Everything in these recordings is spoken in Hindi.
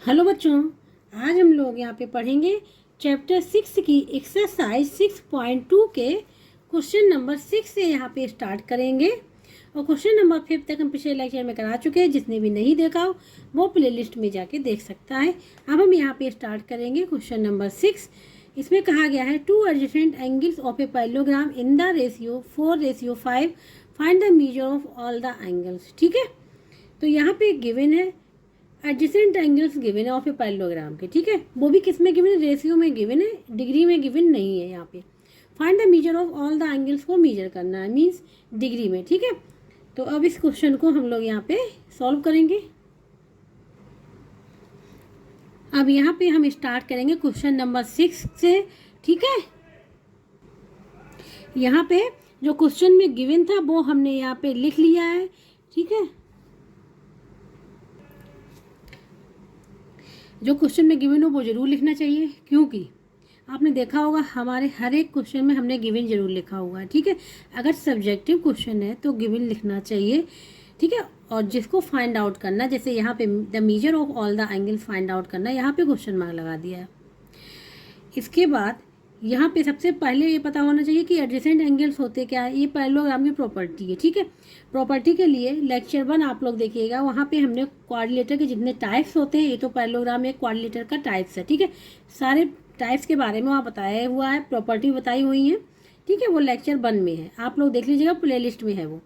हेलो बच्चों, आज हम लोग यहाँ पे पढ़ेंगे चैप्टर 6 की एक्सरसाइज 6.2 के क्वेश्चन नंबर 6 से यहाँ पे स्टार्ट करेंगे। और क्वेश्चन नंबर 5 तक हम पिछले लेक्चर में करा चुके हैं। जिसने भी नहीं देखा हो वो प्लेलिस्ट में जाके देख सकता है। अब हम यहाँ पे स्टार्ट करेंगे क्वेश्चन नंबर 6। इसमें कहा गया है 2 adjacent angles of a parallelogram in the ratio 4:5 find the measure of all the angles. ठीक है, तो यहाँ पे गिवन है एडजेसेंट एंगल्स गिवन है ऑफ ए पैरेललोग्राम के। ठीक है, वो भी किस में गिवन है? रेशियो में गिवन है, डिग्री में गिवन नहीं है। यहाँ पे find the measure of all the angles को मेजर करना है, मीन्स डिग्री में। ठीक है, तो अब इस क्वेश्चन को हम लोग यहाँ पे सॉल्व करेंगे। अब यहाँ पे हम स्टार्ट करेंगे क्वेश्चन नंबर 6 से। ठीक है, यहाँ पे जो क्वेश्चन में गिवन था वो हमने यहाँ पे लिख लिया है। ठीक है, जो क्वेश्चन में गिवन हो वो जरूर लिखना चाहिए, क्योंकि आपने देखा होगा हमारे हर एक क्वेश्चन में हमने गिवन जरूर लिखा हुआ है। ठीक है, अगर सब्जेक्टिव क्वेश्चन है तो गिवन लिखना चाहिए। ठीक है, और जिसको फाइंड आउट करना, जैसे यहाँ पे the measure of all the angle find out करना, यहाँ पे क्वेश्चन मार्क लगा दिया है। इसके बाद यहाँ पे सबसे पहले ये पता होना चाहिए कि एडजेसेंट एंगल्स होते क्या है। ये पैरेललोग्राम की प्रॉपर्टी है। ठीक है, प्रॉपर्टी के लिए लेक्चर 1 आप लोग देखिएगा, वहाँ पे हमने क्वाड्रिलेटर के जितने टाइप्स होते हैं, ये तो पैरेललोग्राम एक क्वाड्रिलेटर का टाइप्स है। ठीक है, सारे टाइप्स के बारे में वहाँ बताया हुआ है, प्रॉपर्टी बताई हुई है। ठीक है, वो लेक्चर 1 में है, आप लोग देख लीजिएगा, प्ले लिस्ट में है वो।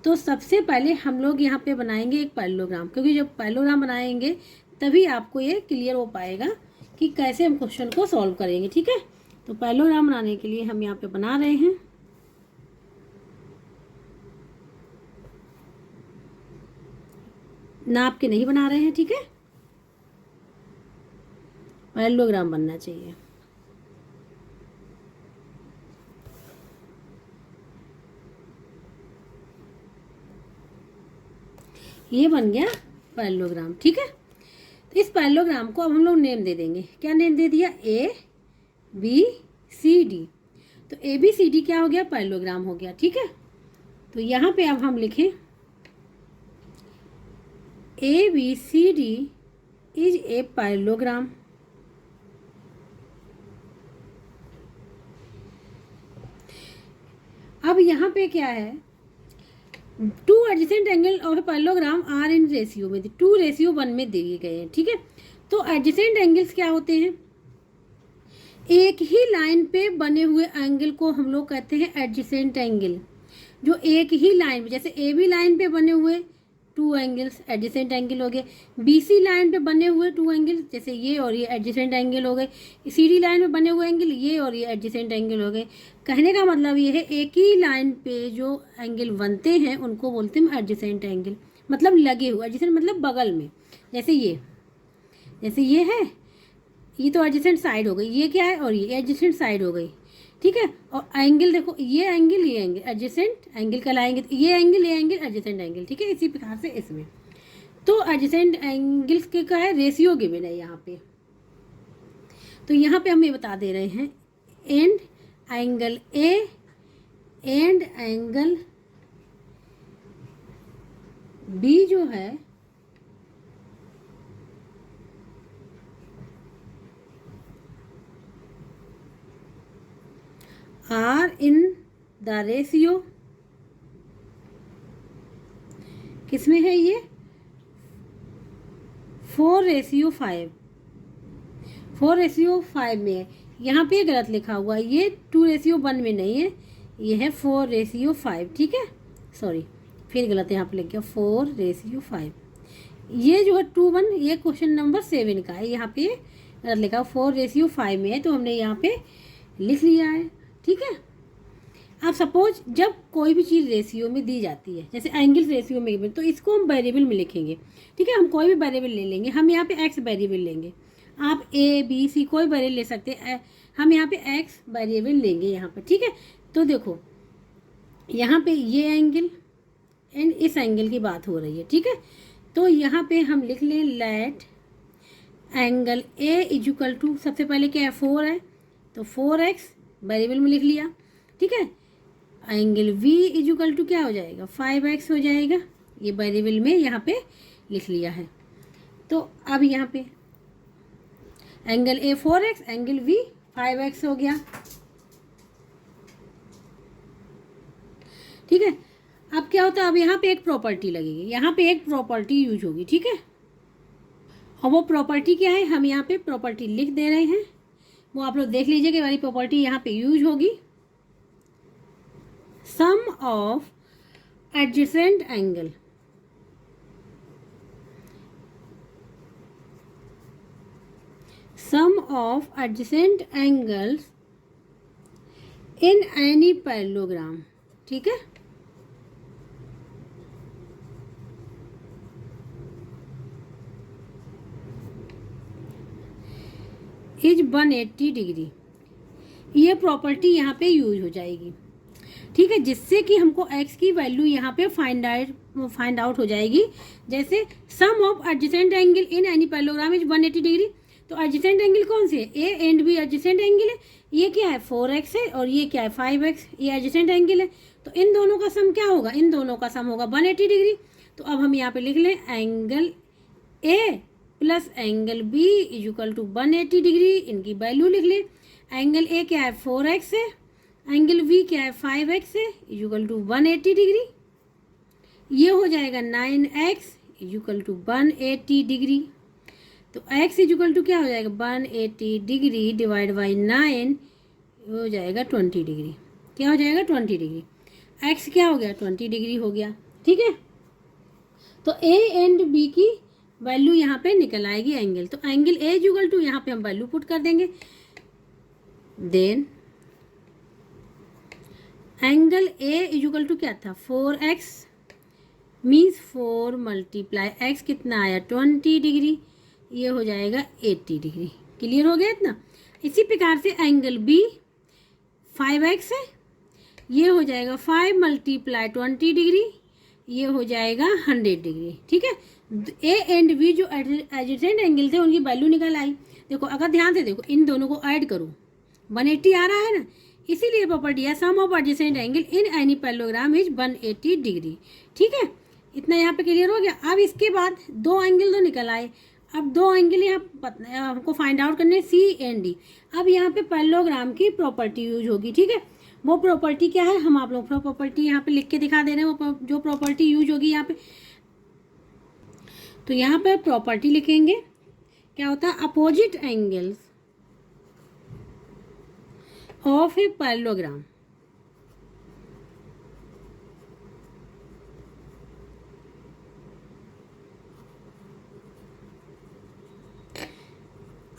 तो सबसे पहले हम लोग यहाँ पे बनाएंगे एक पैरेललोग्राम, क्योंकि जब पैरेललोग्राम बनाएंगे तभी आपको ये क्लियर हो पाएगा कि कैसे हम क्वेश्चन को सॉल्व करेंगे। ठीक है, तो पैरेललोग्राम बनाने के लिए हम यहाँ पे बना रहे हैं। नाप के नहीं बना रहे हैं। ठीक है, पैरेललोग्राम बनना चाहिए। ये बन गया पैरेललोग्राम। ठीक है, तो इस पैरेललोग्राम को अब हम लोग नेम दे देंगे। क्या नेम दे दिया? ABCD। तो ABCD क्या हो गया? पैरेललोग्राम हो गया। ठीक है, तो यहाँ पे अब हम लिखें ABCD इज ए पैरेललोग्राम। अब यहाँ पे क्या है? 2 adjacent angle of parallelogram are in ratio में 2:1 में दिए गए हैं। ठीक है, तो एडजेसेंट एंगल्स क्या होते हैं? एक ही लाइन पे बने हुए एंगल को हम लोग कहते हैं एडजेसेंट एंगल। जो एक ही लाइन पे, जैसे AB लाइन पे बने हुए 2 एंगल्स एडजेसेंट एंगल हो गए, BC लाइन पे बने हुए 2 एंगल्स, जैसे ये और ये एडजेसेंट एंगल हो गए, CD लाइन पे बने हुए एंगल ये और ये एडजेसेंट एंगल हो गए। कहने का मतलब ये है एक ही लाइन पे जो एंगल बनते हैं उनको बोलते हैं एडजेसेंट एंगल, मतलब लगे हुए। एडजेसेंट मतलब बगल में, जैसे ये है, ये तो एडजेसेंट साइड हो गई, ये क्या है, और ये एडजेसेंट साइड हो गई। ठीक है, और एंगल देखो, ये एंगल एडजेसेंट एंगल कहलाएंगे। ये एंगल एडजेसेंट एंगल। ठीक है, इसी प्रकार से इसमें तो एडजेसेंट एंगल्स के का है रेशियो गिवन है यहाँ पे। तो यहाँ पे हम ये बता दे रहे हैं and angle A and angle B जो है आर इन द रेशियो, किसमें है ये? 4:5। 4:5 में है। यहाँ पे गलत लिखा हुआ है, ये 2:1 में नहीं है, ये है 4:5। ठीक है, सॉरी, फिर गलत यहाँ पे लिख गया 4:5। ये जो है 2:1, ये क्वेश्चन नंबर 7 का है, यहाँ पे गलत लिखा 4:5 में है, तो हमने यहाँ पे लिख लिया है। ठीक है, आप सपोज जब कोई भी चीज़ रेशियो में दी जाती है, जैसे एंगल्स रेशियो में, तो इसको हम वेरिएबल में लिखेंगे। ठीक है, हम कोई भी वेरिएबल ले लेंगे, हम यहाँ पे x वेरिएबल लेंगे, आप ABC कोई वेरिएबल ले सकते हैं, हम यहाँ पे x वेरिएबल लेंगे यहाँ पर। ठीक है, तो देखो यहाँ पे ये एंगल एंड इस एंगल की बात हो रही है। ठीक है, तो यहाँ पे हम लिख लें let angle A equal to, सबसे पहले क्या है? 4 है, तो 4x वेरिएबल में लिख लिया। ठीक है, एंगल V इक्वल टू क्या हो जाएगा? 5x हो जाएगा, ये वेरिएबल में यहाँ पे लिख लिया है। तो अब यहाँ पे angle A 4x, angle B 5x हो गया। ठीक है, अब क्या होता है, अब यहाँ पे एक प्रॉपर्टी लगेगी, यहाँ पे एक प्रॉपर्टी यूज होगी। ठीक है, और वो प्रॉपर्टी क्या है, हम यहाँ पे प्रॉपर्टी लिख दे रहे हैं, वो आप लोग देख लीजिए कि वाली प्रॉपर्टी यहाँ पे यूज होगी। Sum of adjacent angle, sum of adjacent angles in any parallelogram. ठीक है, इज 180 डिग्री। ये प्रॉपर्टी यहाँ पे यूज हो जाएगी। ठीक है, जिससे कि हमको x की वैल्यू यहाँ पे फाइंड आउट हो जाएगी। जैसे sum of adjacent angle in any parallelogram is 180 degree. तो एडजेसेंट एंगल कौन से है, A and B adjacent angle है। ये क्या है 4x है और ये क्या है 5x, ये एडजेसेंट एंगल है। तो इन दोनों का सम क्या होगा, इन दोनों का सम होगा 180 डिग्री। तो अब हम यहाँ पे लिख लें angle A plus angle B is equal to 180 degree. इनकी वैल्यू लिख लें, एंगल ए क्या है 4x है, एंगल बी क्या है 5x है, इज इक्वल टू 180 डिग्री। ये हो जाएगा 9x is equal to 180 degree. तो x इज इक्वल टू क्या हो जाएगा 180 डिग्री डिवाइड बाई 9 हो जाएगा 20 डिग्री। क्या हो जाएगा 20 डिग्री। x क्या हो गया 20 डिग्री हो गया। ठीक है, तो a एंड b की वैल्यू यहाँ पे निकल आएगी एंगल। तो angle A is equal to यहाँ पे हम वैल्यू पुट कर देंगे। Then angle A is equal to क्या था 4x, मीन्स 4 मल्टीप्लाई x कितना आया 20 डिग्री, ये हो जाएगा 80 डिग्री। क्लियर हो गया इतना। इसी प्रकार से एंगल बी 5x है, ये हो जाएगा 5 मल्टीप्लाई 20 डिग्री, ये हो जाएगा 100 डिग्री। ठीक है, ए एंड बी जो एडजेसेंट एंगल थे उनकी वैल्यू निकल आई। देखो अगर ध्यान से देखो, इन दोनों को ऐड करो 180 आ रहा है ना, इसीलिए प्रॉपर्टी है sum of adjacent angle in any parallelogram is 180 degree. ठीक है, इतना यहाँ पे क्लियर हो गया। अब इसके बाद दो एंगल तो निकल आए, अब दो एंगल यहाँ हमको फाइंड आउट करने सी एंड डी। अब यहाँ पे पैरेललोग्राम की प्रॉपर्टी यूज होगी। ठीक है, वो प्रॉपर्टी क्या है, हम आप लोग प्रॉपर्टी यहाँ पे लिख के दिखा दे रहे हैं। वो जो प्रॉपर्टी यूज होगी यहाँ पे, तो यहाँ पे प्रॉपर्टी लिखेंगे, क्या होता है opposite angles of a parallelogram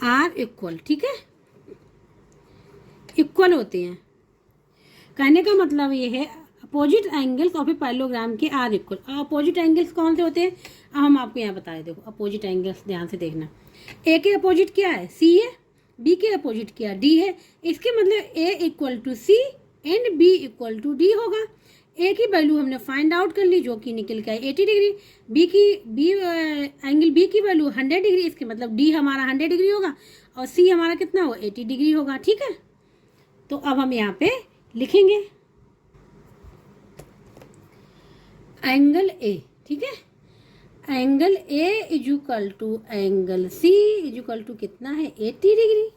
are equal. ठीक है, इक्वल होते हैं। कहने का मतलब ये है opposite angles of a parallelogram के आर इक्वल। अपोजिट एंगल्स कौन से होते हैं, अब हम आपको यहाँ बताए। देखो अपोजिट एंगल्स ध्यान से देखना, ए के अपोजिट क्या है सी है, बी के अपोजिट क्या डी है। इसके मतलब A equal to C and B equal to D होगा। ए की वैल्यू हमने फाइंड आउट कर ली जो कि निकल के आई 80 डिग्री। एंगल बी की वैल्यू 100 डिग्री, इसके मतलब डी हमारा 100 डिग्री होगा और सी हमारा कितना होगा 80 डिग्री होगा। ठीक है, तो अब हम यहाँ पे लिखेंगे एंगल ए। ठीक है, angle A is equal to angle C is equal to कितना है 80 डिग्री।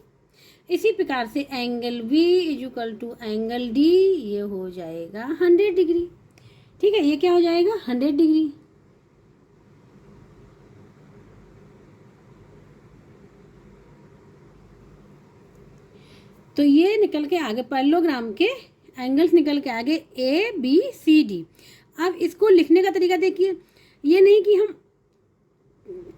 इसी प्रकार से angle B is equal to angle D, ये हो जाएगा 100 डिग्री। ठीक है, ये क्या हो जाएगा 100 डिग्री। तो ये निकल के आगे पैरेललोग्राम के एंगल्स निकल के आगे ए बी सी डी। अब इसको लिखने का तरीका देखिए, ये नहीं कि हम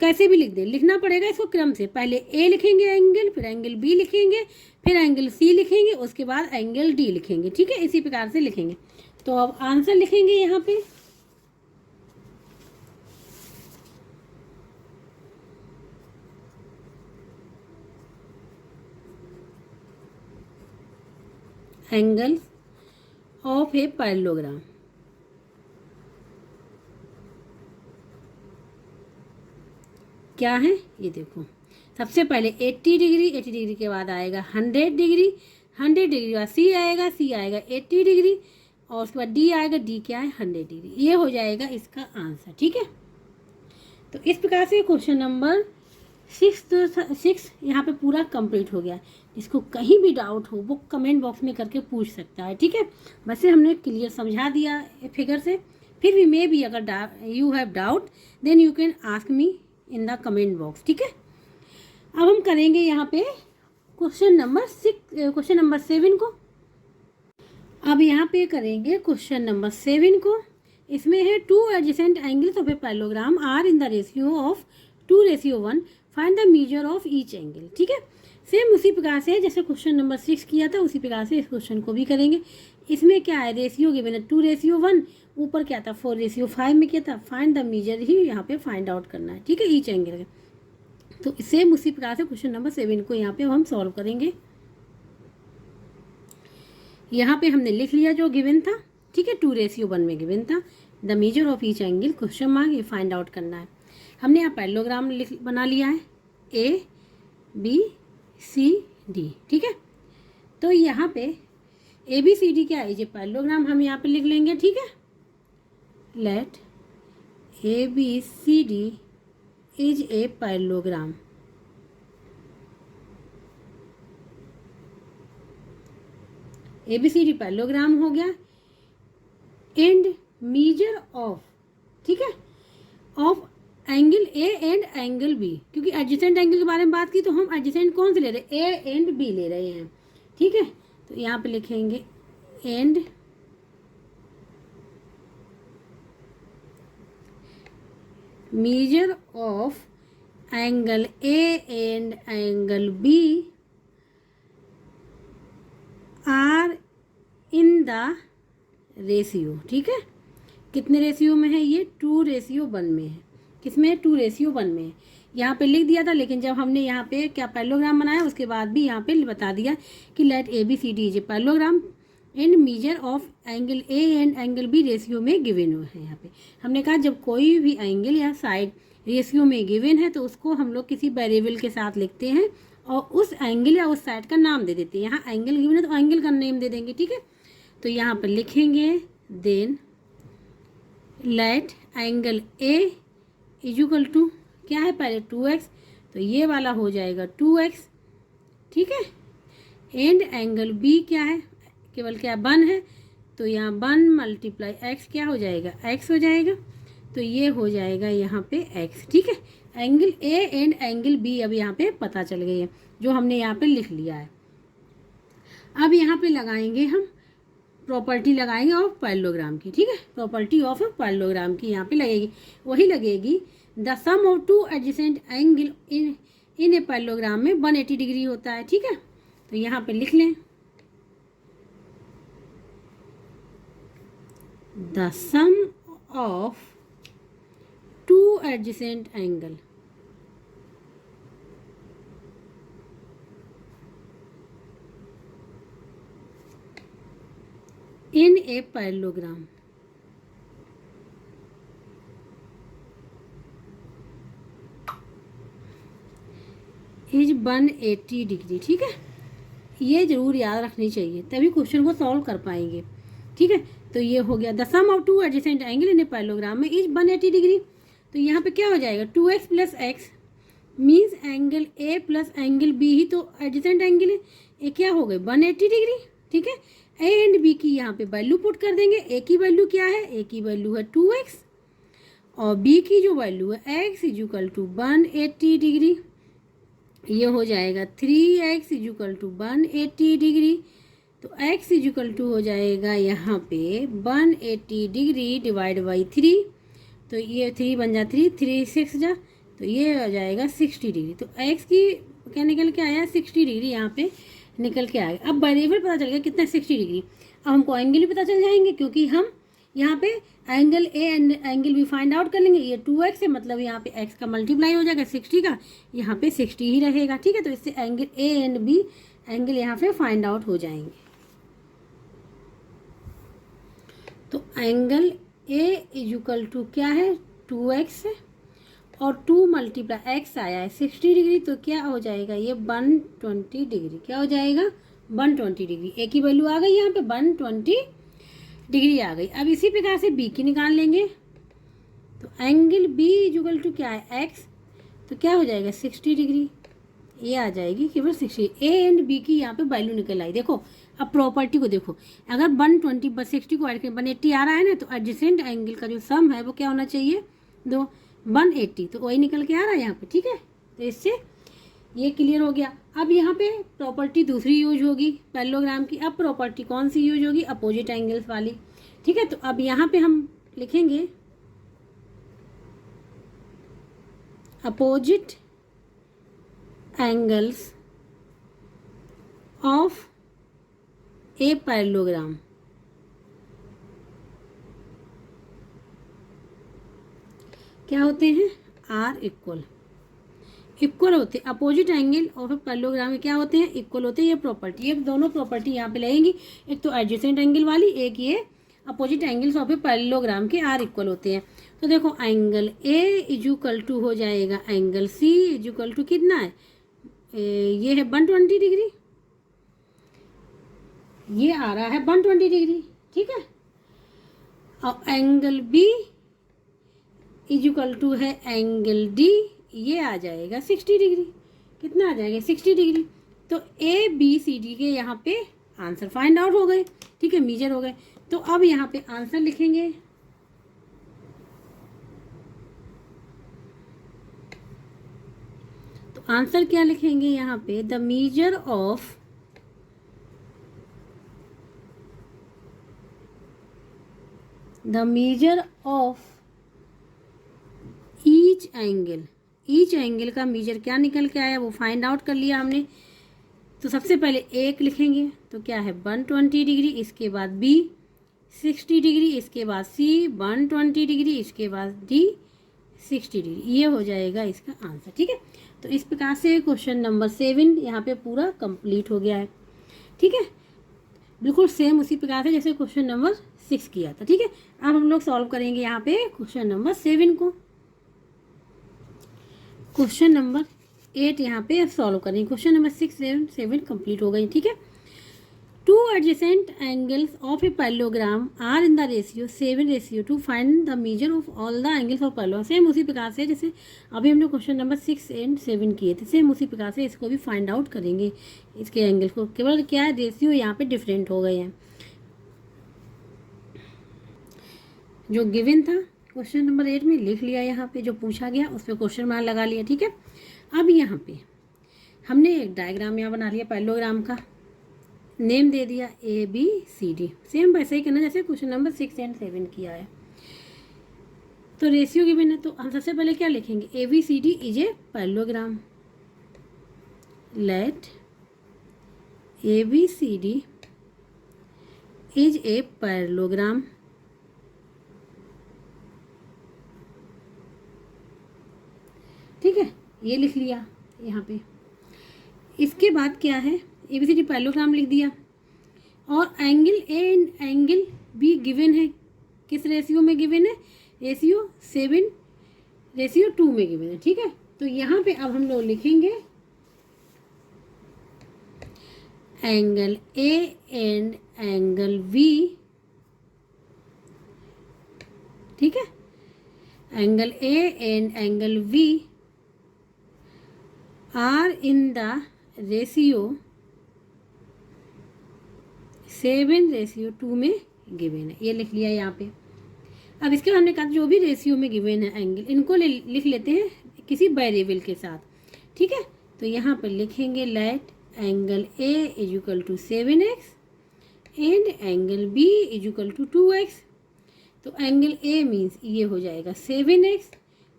कैसे भी लिख दें, लिखना पड़ेगा इसको क्रम से। पहले ए लिखेंगे एंगल, फिर एंगल बी लिखेंगे, फिर एंगल सी लिखेंगे, उसके बाद एंगल डी लिखेंगे। ठीक है, इसी प्रकार से लिखेंगे। तो अब आंसर लिखेंगे यहाँ पे, एंगल्स ऑफ ए पैरेललोग्राम। क्या है ये देखो, सबसे पहले 80 डिग्री, 80 डिग्री के बाद आएगा 100 डिग्री, 100 डिग्री बाद सी आएगा, सी आएगा 80 डिग्री और उसके बाद डी आएगा, डी क्या है 100 डिग्री। ये हो जाएगा इसका आंसर। ठीक है, तो इस प्रकार से क्वेश्चन नंबर 6 यहाँ पे पूरा कंप्लीट हो गया। जिसको कहीं भी डाउट हो वो कमेंट बॉक्स में करके पूछ सकता है, ठीक है। वैसे हमने क्लियर समझा दिया फिगर से, फिर भी मे भी अगर you have doubt then you can ask me in the comment box, ठीक है। अब हम करेंगे यहाँ पे क्वेश्चन नंबर 7 को। अब यहाँ पे करेंगे क्वेश्चन नंबर 7 को। इसमें है 2 adjacent angles of a parallelogram are in the ratio of 2:1, find the measure of each angle, ठीक है। सेम उसी प्रकार से जैसे क्वेश्चन नंबर 6 किया था उसी प्रकार से इस क्वेश्चन को भी करेंगे। इसमें क्या है, रेशियो गिवन है 2:1, ऊपर क्या था 4:5 में किया था। फाइंड द मेजर ही यहाँ पे फाइंड आउट करना है, ठीक है, ईच एंगल। तो सेम उसी प्रकार से क्वेश्चन नंबर 7 को यहाँ पे हम सॉल्व करेंगे। यहाँ पे हमने लिख लिया जो गिवन था, ठीक है, 2:1 में गिवन था। The measure of each angle question mark, ये फाइंड आउट करना है। हमने यहाँ पैरेललोग्राम बना लिया है ABCD, ठीक है। तो यहाँ पे ABCD क्या है, ये पैरेललोग्राम हम यहाँ पे लिख लेंगे, ठीक है। Let ABCD is a parallelogram. ABCD parallelogram हो गया। एंड मेजर ऑफ, ठीक है, of angle A and angle B, क्योंकि एडजेसेंट एंगल के बारे में बात की तो हम एडजेसेंट कौन से ले रहे हैं, A एंड B ले रहे हैं, ठीक है। तो यहाँ पे लिखेंगे and measure of angle A and angle B are in the ratio, ठीक है। कितने रेशियो में है ये, 2:1 में है। किसमें है, 2:1 में है। यहाँ पे लिख दिया था, लेकिन जब हमने यहाँ पे क्या पैरेललोग्राम बनाया उसके बाद भी यहाँ पे बता दिया कि let ABCD is a parallelogram and measure of angle A and angle B ratio में गिवन है। यहाँ पे हमने कहा जब कोई भी एंगल या साइड रेशियो में गिवन है तो उसको हम लोग किसी वेरिएबल के साथ लिखते हैं और उस एंगल या उस साइड का नाम दे देते हैं। यहाँ एंगल गिवन है तो एंगल का नेम दे देंगे, ठीक है। तो यहाँ पर लिखेंगे then let angle A equal to क्या है, पहले 2x, तो ये वाला हो जाएगा 2x, ठीक है। एंड एंगल B क्या है, केवल क्या 1 है, तो यहाँ 1 × x क्या हो जाएगा, x हो जाएगा। तो ये हो जाएगा यहाँ पे x, ठीक है। Angle A and angle B अब यहाँ पे पता चल गई है, जो हमने यहाँ पे लिख लिया है। अब यहाँ पे लगाएंगे हम प्रॉपर्टी लगाएंगे ऑफ पैरेललोग्राम की, ठीक है। प्रॉपर्टी ऑफ पैरेललोग्राम की यहाँ पे लगेगी, वही लगेगी the sum of 2 adjacent angle in a parallelogram में 180 डिग्री होता है, ठीक है। तो यहाँ पे लिख लें the sum of 2 adjacent angle in a parallelogram is 180 degree, ठीक है। ये जरूर याद रखनी चाहिए, तभी क्वेश्चन को सॉल्व कर पाएंगे, ठीक है। तो ये हो गया the sum of 2 adjacent angle in a parallelogram में इज 180 डिग्री। तो यहाँ पे क्या हो जाएगा, 2x + x means angle A plus angle B ही तो एडजेसेंट एंगल है। ये क्या हो गए 180 डिग्री, ठीक है। A एंड B की यहाँ पे वैल्यू पुट कर देंगे। A की वैल्यू क्या है, A की वैल्यू है 2x और B की जो वैल्यू है x = 180 डिग्री। ये हो जाएगा 3x = 180 डिग्री। तो x = हो जाएगा यहाँ पे 180 डिग्री डिवाइड बाई 3। तो ये 3 बन जा 3, 3 6 जा, तो ये हो जाएगा 60 डिग्री। तो x की क्या निकल के आया, 60 डिग्री यहाँ पे निकल के आएगा। अब वेरिएबल पता चल गया कितना, 60 डिग्री। अब हमको एंगल भी पता चल जाएंगे, क्योंकि हम यहाँ पे angle A and angle B find out कर लेंगे। ये 2x है, मतलब यहाँ पे x का मल्टीप्लाई हो जाएगा 60 का, यहाँ पे 60 ही रहेगा, ठीक है। तो इससे angle A and B angle यहाँ पे फाइंड आउट हो जाएंगे। तो एंगल A = क्या है 2x है और 2 × x आया है 60 डिग्री, तो क्या हो जाएगा ये 120 डिग्री। क्या हो जाएगा 120 डिग्री। A की वैल्यू आ गई यहाँ पे 120 डिग्री आ गई। अब इसी प्रकार से B की निकाल लेंगे। तो एंगल बी इक्वल टू क्या है एक्स, तो क्या हो जाएगा 60 डिग्री, ये आ जाएगी केवल 60। ए एंड बी की यहाँ पे वैल्यू निकल आई। देखो अब प्रॉपर्टी को देखो, अगर 120 पर 60 को ऐड करें 180 आ रहा है ना, तो एडजेसेंट एंगल का जो सम है वो क्या होना चाहिए, दो 180, तो वही निकल के आ रहा है यहाँ पे। ठीक है, तो इससे ये क्लियर हो गया। अब यहाँ पे प्रॉपर्टी दूसरी यूज होगी पैरेललोग्राम की। अब प्रॉपर्टी कौन सी यूज होगी, अपोजिट एंगल्स वाली। ठीक है, तो अब यहाँ पे हम लिखेंगे opposite angles of a parallelogram. क्या होते हैं, आर इक्वल होते हैं। Opposite angle of a parallelogram में क्या होते हैं, इक्वल होते हैं। ये प्रॉपर्टी, ये दोनों प्रॉपर्टी यहाँ पे लगेंगी, एक तो एडजेसेंट एंगल वाली, एक ये opposite angles of a parallelogram के आर इक्वल होते हैं। तो देखो एंगल ए इक्वल टू हो जाएगा एंगल सी इक्वल टू कितना है, ये है 120 डिग्री, ये आ रहा है 120 डिग्री। ठीक है, और एंगल बी इक्वल टू है एंगल डी, ये आ जाएगा 60 डिग्री। कितना आ जाएगा 60 डिग्री। तो ए बी सी डी के यहाँ पे आंसर फाइंड आउट हो गए। ठीक है, मेजर हो गए। तो अब यहाँ पे आंसर लिखेंगे, तो आंसर क्या लिखेंगे यहाँ पे, the measure of each angle का मेजर क्या निकल के आया वो फाइंड आउट कर लिया हमने। तो सबसे पहले एक लिखेंगे, तो क्या है 120 डिग्री, इसके बाद बी 60 डिग्री, इसके बाद सी 120 डिग्री, इसके बाद डी 60 डिग्री, ये हो जाएगा इसका आंसर। ठीक है, तो इस प्रकार से क्वेश्चन नंबर 7 यहाँ पे पूरा कंप्लीट हो गया है। ठीक है, बिल्कुल सेम उसी प्रकार से जैसे क्वेश्चन नंबर 6 किया था। ठीक है, अब हम लोग सॉल्व करेंगे यहाँ पे क्वेश्चन नंबर 7 को। क्वेश्चन नंबर 8 यहाँ पे सॉल्व करेंगे। क्वेश्चन नंबर 6, 7 कंप्लीट हो गई। ठीक है, two adjacent angles of a parallelogram are in the ratio 7:2 find the measure of all the angles of parallelogram. Same उसी प्रकार से जैसे अभी हमने क्वेश्चन नंबर 6 एंड 7 किए थे, सेम उसी प्रकार से इसको भी फाइंड आउट करेंगे, इसके एंगल्स को। केवल क्या है, रेशियो यहाँ पे डिफरेंट हो गए हैं। जो गिवन था क्वेश्चन नंबर 8 में लिख लिया, यहाँ पे जो पूछा गया उस पर क्वेश्चन मार्क लगा लिया। ठीक है, अब यहाँ पे हमने एक डायग्राम यहाँ बना लिया पैरेललोग्राम का, नेम दे दिया A B C D. Same वैसे ही करना जैसे क्वेश्चन नंबर 6 एंड 7 किया है। तो रेशियो गिवन है, तो हम सबसे पहले क्या लिखेंगे, A B C D is a parallelogram. Let A B C D is a parallelogram. ठीक है, ये लिख लिया यहाँ पे। इसके बाद क्या है, A B C D parallelogram लिख दिया, और angle A and angle B given है। किस रेशियो में गिवन है, रेशियो 7:2 में गिवन है। ठीक है, तो यहाँ पे अब हम लोग लिखेंगे angle A and angle B. ठीक है, angle A and angle B are in the ratio 7:2 में गिवन है, ये लिख लिया यहाँ पे। अब इसके बाद हमने कहा जो भी रेशियो में गिवन है एंगल, इनको लिख लेते हैं किसी वेरिएबल के साथ। ठीक है, तो यहाँ पर लिखेंगे let angle A equal to 7x and angle B equal to 2x। तो एंगल ए मीन्स ये हो जाएगा 7x,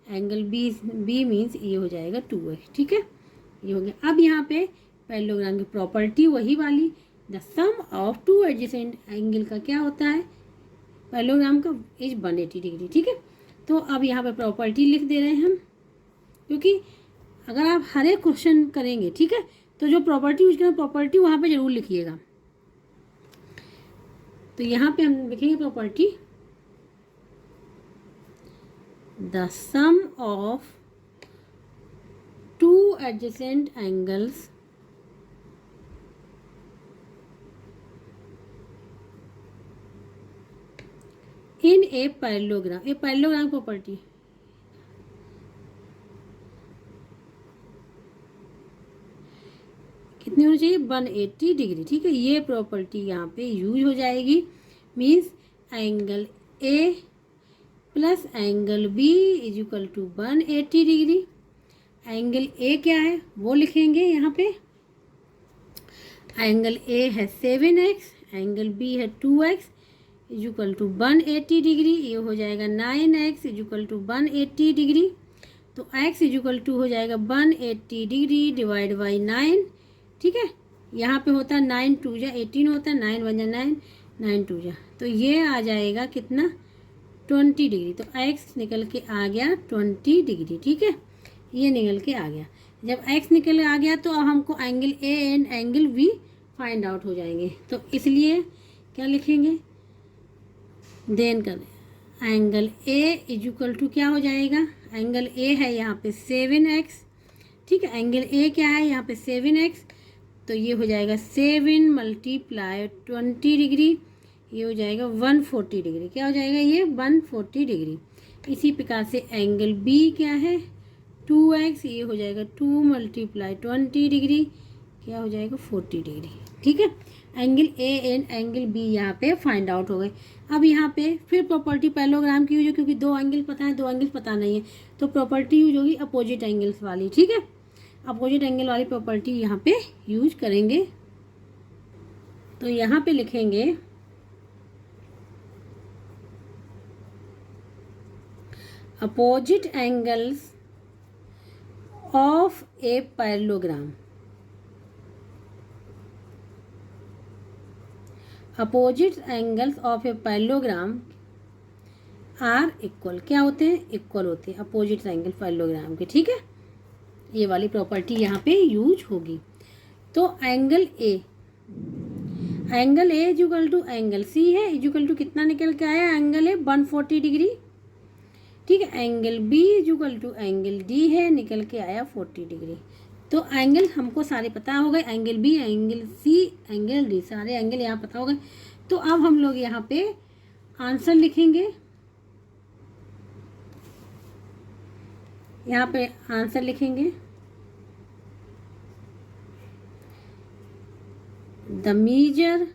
एंगल बी मीन्स ये हो जाएगा 2x। ठीक है, ये हो गया। अब यहाँ पे पैरेललोग्राम की प्रॉपर्टी वही वाली, the sum of two adjacent angle का क्या होता है पैरेललोग्राम का, इज 180 डिग्री। ठीक है, तो अब यहाँ पे प्रॉपर्टी लिख दे रहे हैं हम, क्योंकि अगर आप हर एक क्वेश्चन करेंगे, ठीक है, तो जो प्रॉपर्टी यूज करें प्रॉपर्टी वहाँ पे जरूर लिखिएगा। तो यहाँ पे हम लिखेंगे property, the sum of two adjacent angles in a parallelogram, ये पैरेललोग्राम प्रॉपर्टी कितनी होनी चाहिए, 180 डिग्री। ठीक है, ये प्रॉपर्टी यहाँ पे यूज हो जाएगी। Means angle A plus angle B is equal to 180 degree. Angle A क्या है वो लिखेंगे यहाँ पे। एंगल ए है 7x, एंगल बी है 2x is equal to 180 degree. ये हो जाएगा 9x is equal to 180 degree. तो x इज इक्वल टू हो जाएगा 180 डिग्री डिवाइड बाई 9। ठीक है, यहाँ पे होता है 9 2 जा 18 होता है, 9 1 जा 9, 9 2 जा, तो ये आ जाएगा कितना 20 डिग्री। तो x निकल के आ गया 20 डिग्री। ठीक है, ये निकल के आ गया। जब x निकल आ गया तो अब हमको angle a and angle b find out हो जाएंगे। तो इसलिए क्या लिखेंगे, देन कर angle a is equal to क्या हो जाएगा, एंगल a है यहाँ पे 7x। ठीक है, एंगल a क्या है यहाँ पे 7x, तो ये हो जाएगा 7 मल्टीप्लाई 20 डिग्री, ये हो जाएगा 140 डिग्री। क्या हो जाएगा ये 140 डिग्री। इसी प्रकार से एंगल b क्या है 2x, ये हो जाएगा 2 मल्टीप्लाई 20 डिग्री, क्या हो जाएगा 40 डिग्री। ठीक है, angle A and angle B यहाँ पे फाइंड आउट हो गए। अब यहाँ पे फिर प्रॉपर्टी पैरेललोग्राम की यूज है, क्योंकि दो एंगल पता है दो एंगल पता नहीं है, तो प्रॉपर्टी यूज होगी अपोजिट एंगल्स वाली। ठीक है, अपोजिट एंगल वाली प्रॉपर्टी यहाँ पे यूज करेंगे। तो यहाँ पे लिखेंगे opposite angles of a parallelogram. Opposite angles of a parallelogram are equal, क्या होते हैं, इक्वल होते हैं अपोजिट एंगल पैरेललोग्राम के। ठीक है, ये वाली प्रॉपर्टी यहाँ पे यूज होगी। तो angle A is equal to angle C है, इज इक्वल टू कितना निकल के आया, एंगल ए 140 डिग्री। ठीक है, angle B is equal to angle D है, निकल के आया 40 डिग्री। तो एंगल हमको सारे पता हो गए, angle B angle C angle D, सारे एंगल यहाँ पता हो गए। तो अब हम लोग यहाँ पे आंसर लिखेंगे। यहाँ पे आंसर लिखेंगे, the measure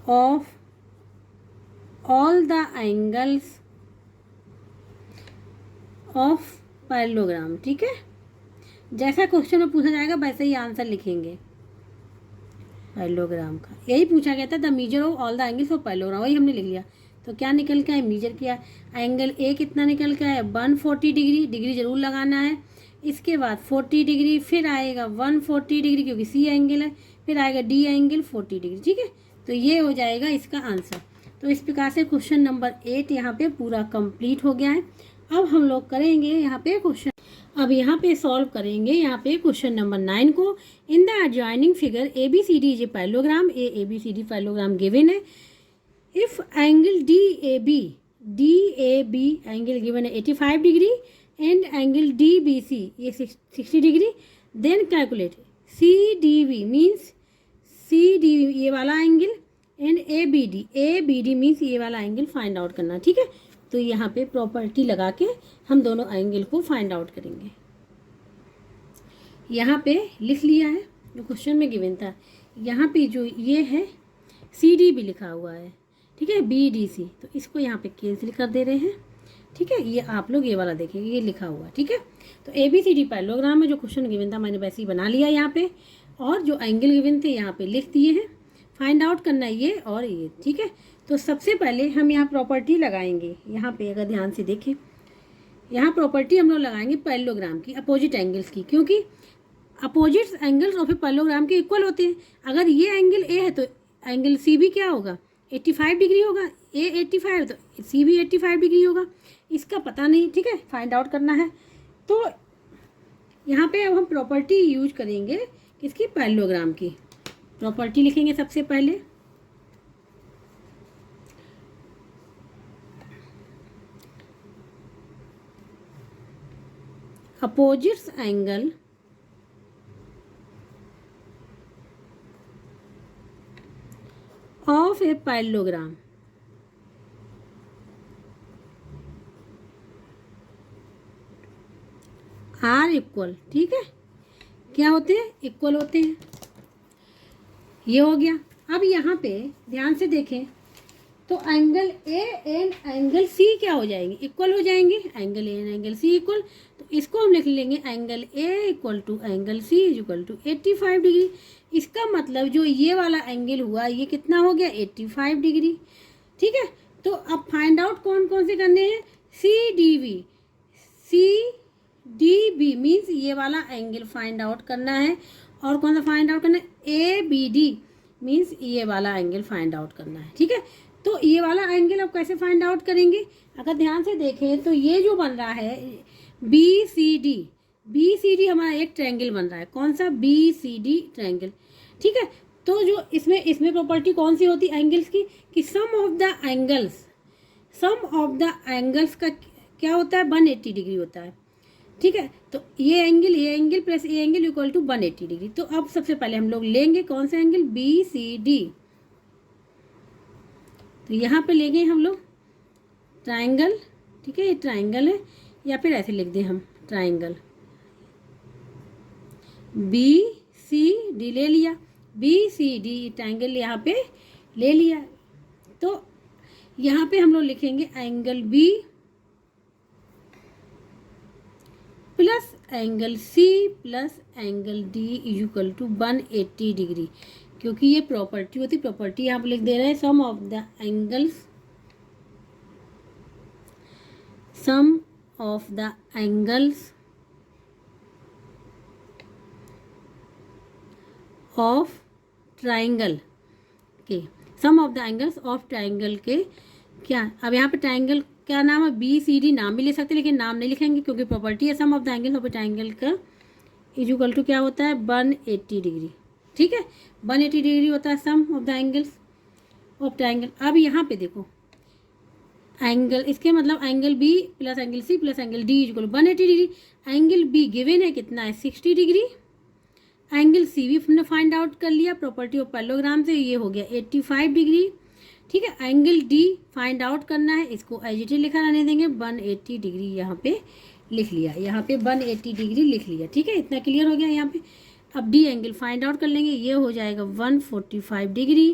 of all the angles of parallelogram. ठीक है, जैसा क्वेश्चन में पूछा जाएगा वैसे ही आंसर लिखेंगे पैरेललोग्राम का। यही पूछा गया था, the measure of all the angles of parallelogram, वही हमने लिख लिया। तो क्या निकल के आए, मेजर किया, एंगल ए कितना निकल के आया 140 डिग्री, डिग्री जरूर लगाना है। इसके बाद 40 डिग्री, फिर आएगा 140 डिग्री क्योंकि सी एंगल है, फिर आएगा डी एंगल 40 डिग्री। ठीक है, तो ये हो जाएगा इसका आंसर। तो इस प्रकार से क्वेश्चन नंबर 8 यहाँ पे पूरा कंप्लीट हो गया है। अब हम लोग करेंगे यहाँ पे क्वेश्चन, अब यहाँ पे सॉल्व करेंगे यहाँ पे क्वेश्चन नंबर 9 को। In the adjoining figure A B C D is a parallelogram, A B C D parallelogram given है। If angle D A B angle given है 85 degree and angle D B C ये 60 degree, then calculate C D B means C D ये वाला angle and A B D means ये वाला एंगल फाइंड आउट करना। ठीक है, तो यहाँ पे प्रॉपर्टी लगा के हम दोनों एंगल को फाइंड आउट करेंगे। यहाँ पे लिख लिया है जो क्वेश्चन में गिवन था। यहाँ पे जो ये है सी डी भी लिखा हुआ है। ठीक है, बी डी सी, तो इसको यहाँ पे कैंसिल कर दे रहे हैं। ठीक है, ये आप लोग ये वाला देखेंगे, ये लिखा हुआ। ठीक है, तो A B C D parallelogram में जो क्वेश्चन गिवन था मैंने वैसे ही बना लिया यहाँ पे, और जो एंगल गिवन थे यहाँ पे लिख दिए हैं। फाइंड आउट करना ये और ये। ठीक है, तो सबसे पहले हम यहाँ प्रॉपर्टी लगाएंगे। यहाँ पे अगर ध्यान से देखें, यहाँ प्रॉपर्टी हम लोग लगाएंगे पैरेललोग्राम की, अपोजिट एंगल्स की, क्योंकि opposite angles of a parallelogram के इक्वल होते हैं। अगर ये एंगल ए है तो एंगल सी भी क्या होगा 85 डिग्री होगा, ए 85 तो सी भी 85 डिग्री होगा। इसका पता नहीं। ठीक है, फाइंड आउट करना है। तो यहाँ पे अब हम प्रॉपर्टी यूज करेंगे किसकी, पैरेललोग्राम की। प्रॉपर्टी लिखेंगे सबसे पहले, opposites angle of a parallelogram are equal, ठीक है, क्या होते हैं, इक्वल होते हैं। ये हो गया। अब यहाँ पे ध्यान से देखें तो angle A and angle C क्या हो जाएंगे, इक्वल हो जाएंगे। Angle A and angle C equal, तो इसको हम लिख लेंगे angle A equal to angle C is equal to 85 degree. इसका मतलब जो ये वाला एंगल हुआ ये कितना हो गया, 85 डिग्री, ठीक है। तो अब फाइंड आउट कौन कौन से करने हैं, C D B, C D B means ये वाला एंगल फाइंड आउट करना है। और कौन सा फाइंड आउट करना है, ए बी डी मीन्स ये वाला एंगल फाइंड आउट करना है, ठीक है। तो ये वाला एंगल अब कैसे फाइंड आउट करेंगे, अगर ध्यान से देखें तो ये जो बन रहा है बी सी डी हमारा एक ट्रायंगल बन रहा है। कौन सा, बी सी डी ट्रायंगल, ठीक है। तो जो इसमें प्रॉपर्टी कौन सी होती है एंगल्स की, कि सम ऑफ द एंगल्स का क्या होता है, 180 डिग्री होता है, ठीक है। तो ये एंगल प्लस ये एंगल इक्वल टू 180 डिग्री। तो अब सबसे पहले हम लोग लेंगे कौन सा एंगल, बी सी डी। तो यहाँ पे लेंगे हम लोग ट्रायंगल, ठीक है, ये ट्रायंगल है, या फिर ऐसे लिख दें हम ट्रायंगल, बी सी डी ले लिया, बी सी डी ट्रायंगल यहाँ पे ले लिया। तो यहाँ पे हम लोग लिखेंगे angle B plus angle C plus angle D equal to 180 degree, क्योंकि ये प्रॉपर्टी होती, प्रॉपर्टी यहाँ पे लिख दे रहे हैं, sum of the angles of triangle के, sum of the angles of triangle के क्या, अब यहाँ पे ट्रायंगल क्या नाम है, बी सी डी नाम भी ले सकते हैं, लेकिन नाम नहीं लिखेंगे क्योंकि प्रॉपर्टी है। Sum of the angles of triangle का इक्वल टू क्या होता है, 180 डिग्री, ठीक है, 180 डिग्री होता है sum of the angles of triangle. अब यहाँ पे देखो एंगल, इसके मतलब angle B plus angle C plus angle D equal 180 degree. Angle B given है कितना है, 60 डिग्री। एंगल सी भी हमने फाइंड आउट कर लिया प्रॉपर्टी ऑफ पैरेललोग्राम से, ये हो गया 85 डिग्री, ठीक है। एंगल डी फाइंड आउट करना है, इसको एज इट इज लिखा रहने देंगे, 180 डिग्री यहाँ पे लिख लिया, यहाँ पे 180 डिग्री लिख लिया, ठीक है, इतना क्लियर हो गया यहाँ पे। अब डी एंगल फाइंड आउट कर लेंगे, ये हो जाएगा 145 degree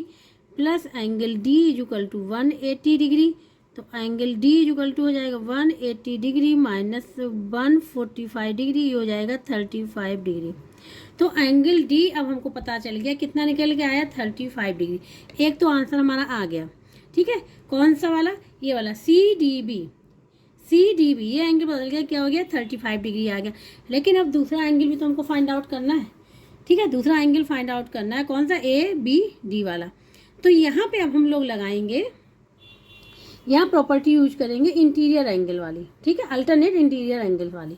plus angle D equal to 180 degree. तो एंगल डी इक्वल टू हो जाएगा 180 डिग्री माइनस 145 डिग्री, ये हो जाएगा 35 डिग्री। तो एंगल डी अब हमको पता चल गया कितना निकल के आया, 35 डिग्री। एक तो आंसर हमारा आ गया, ठीक है। कौन सा वाला, ये वाला सी डी बी, ये एंगल बदल गया, क्या हो गया, 35 डिग्री आ गया। लेकिन अब दूसरा एंगल भी तो हमको फाइंड आउट करना है, ठीक है, दूसरा एंगल फाइंड आउट करना है, कौन सा, ए बी डी वाला। तो यहाँ पे अब हम लोग लगाएंगे, यहाँ प्रॉपर्टी यूज करेंगे इंटीरियर एंगल वाली, ठीक है, अल्टरनेट इंटीरियर एंगल वाली।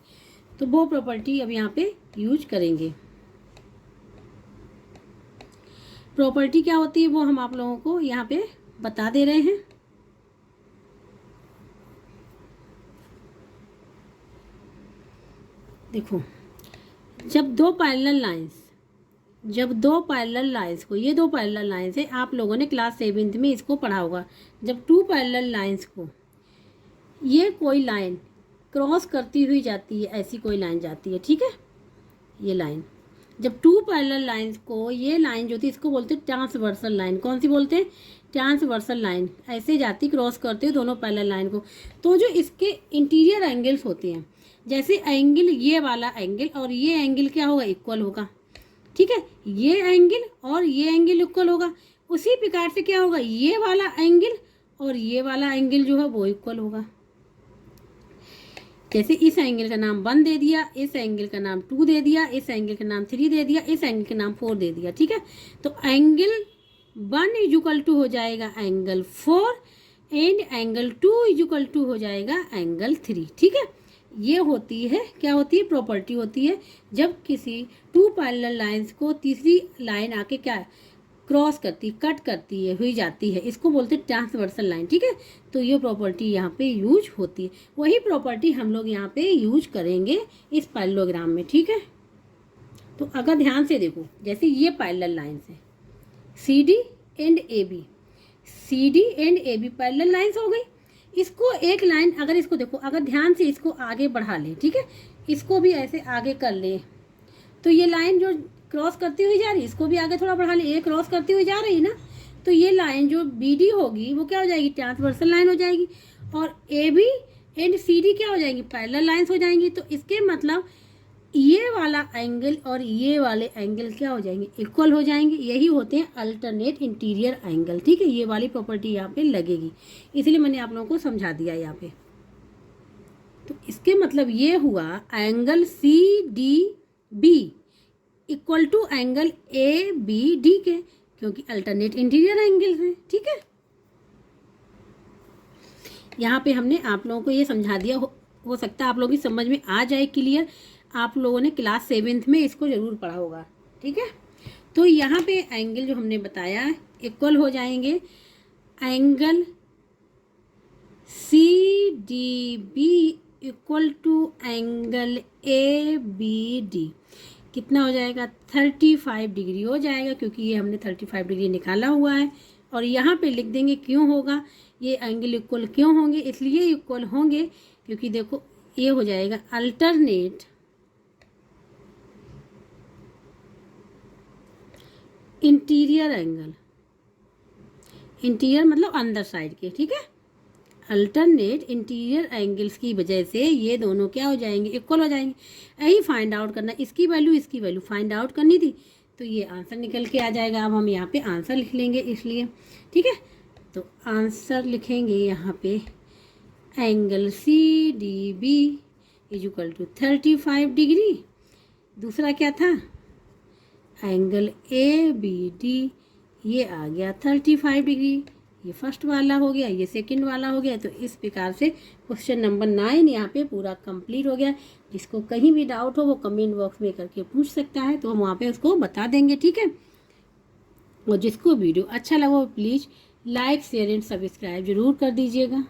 तो वो प्रॉपर्टी अब यहाँ पे यूज करेंगे। प्रॉपर्टी क्या होती है वो हम आप लोगों को यहाँ पे बता दे रहे हैं। देखो, जब दो पैरेलल लाइंस को, ये दो पैरेलल लाइंस है, आप लोगों ने क्लास 7th में इसको पढ़ा होगा। जब टू पैरेलल लाइंस को ये कोई लाइन क्रॉस करती हुई जाती है, ऐसी कोई लाइन जाती है, ठीक है, ये लाइन, जब टू पैरेलल लाइंस को ये लाइन जो थी इसको बोलते हैं ट्रांसवर्सल लाइन। कौन सी बोलते हैं, ट्रांसवर्सल लाइन, ऐसे जाती क्रॉस करते हुए दोनों पैरेलल लाइन को। तो जो इसके इंटीरियर एंगल्स होते हैं, जैसे एंगल, ये वाला एंगल और ये एंगल क्या होगा, इक्वल होगा, ठीक है, ये एंगल और ये एंगल इक्वल होगा। उसी प्रकार से क्या होगा, ये वाला एंगल और ये वाला एंगल जो है वो इक्वल होगा। जैसे इस एंगल का नाम 1 दे दिया, इस एंगल का नाम 2 दे दिया, इस एंगल का नाम 3 दे दिया, इस एंगल का नाम 4 दे दिया, ठीक है। तो एंगल 1 इक्वल टू हो जाएगा angle 4 and angle 2 equal to हो जाएगा एंगल 3, ठीक है। ये होती है, क्या होती है, प्रॉपर्टी होती है जब किसी टू पैरेलल लाइंस को तीसरी लाइन आके क्या क्रॉस करती, कट करती है, हुई जाती है, इसको बोलते हैं ट्रांसवर्सल लाइन, ठीक है। तो ये प्रॉपर्टी यहाँ पे यूज होती है, वही प्रॉपर्टी हम लोग यहाँ पे यूज करेंगे इस पैरेललोग्राम में, ठीक है। तो अगर ध्यान से देखो, जैसे ये पैरेलल लाइंस है C D and A B, C D and A B parallel lines हो गई। इसको एक लाइन, अगर इसको देखो, अगर ध्यान से इसको आगे बढ़ा ले, ठीक है, इसको भी ऐसे आगे कर ले, तो ये लाइन जो क्रॉस करती हुई जा रही है, इसको भी आगे थोड़ा बढ़ा ले, ये क्रॉस करती हुई जा रही है ना, तो ये लाइन जो बी डी होगी वो क्या हो जाएगी, ट्रांसवर्सल लाइन हो जाएगी, और A B and C D क्या हो जाएंगी, पैरेलल लाइंस हो जाएंगी। तो इसके मतलब ये वाला एंगल और ये वाले एंगल क्या हो जाएंगे, इक्वल हो जाएंगे। यही होते हैं अल्टरनेट इंटीरियर एंगल, ठीक है, ये वाली प्रॉपर्टी यहाँ पे लगेगी, इसलिए मैंने आप लोगों को समझा दिया यहाँ पे। तो इसके मतलब ये हुआ angle C D B equal to angle A B D के, क्योंकि अल्टरनेट इंटीरियर एंगल्स हैं, ठीक है। यहाँ पे हमने आप लोगों को ये समझा दिया, हो सकता है आप लोगों की समझ में आ जाए क्लियर। आप लोगों ने क्लास 7th में इसको ज़रूर पढ़ा होगा, ठीक है। तो यहाँ पे एंगल जो हमने बताया इक्वल हो जाएंगे angle C D B equal to angle A B D. कितना हो जाएगा, 35 डिग्री हो जाएगा, क्योंकि ये हमने 35 डिग्री निकाला हुआ है। और यहाँ पे लिख देंगे क्यों होगा, ये एंगल इक्वल क्यों होंगे, इसलिए इक्वल होंगे क्योंकि देखो ये हो जाएगा अल्टरनेट इंटीरियर एंगल, इंटीरियर मतलब अंदर साइड के, ठीक है। अल्टरनेट इंटीरियर एंगल्स की वजह से ये दोनों क्या हो जाएंगे, इक्वल हो जाएंगे। यही फाइंड आउट करना, इसकी वैल्यू फाइंड आउट करनी थी, तो ये आंसर निकल के आ जाएगा। अब हम यहाँ पे आंसर लिख लेंगे इसलिए, ठीक है। तो आंसर लिखेंगे यहाँ पे angle C D B is equal to 35 degree. दूसरा क्या था, एंगल ए बी डी, ये आ गया 35 डिग्री। ये फर्स्ट वाला हो गया, ये सेकंड वाला हो गया। तो इस प्रकार से क्वेश्चन नंबर 9 यहाँ पे पूरा कंप्लीट हो गया। जिसको कहीं भी डाउट हो वो कमेंट बॉक्स में करके पूछ सकता है, तो हम वहाँ पे उसको बता देंगे, ठीक है। और जिसको वीडियो अच्छा लगा वो please like share and subscribe जरूर कर दीजिएगा।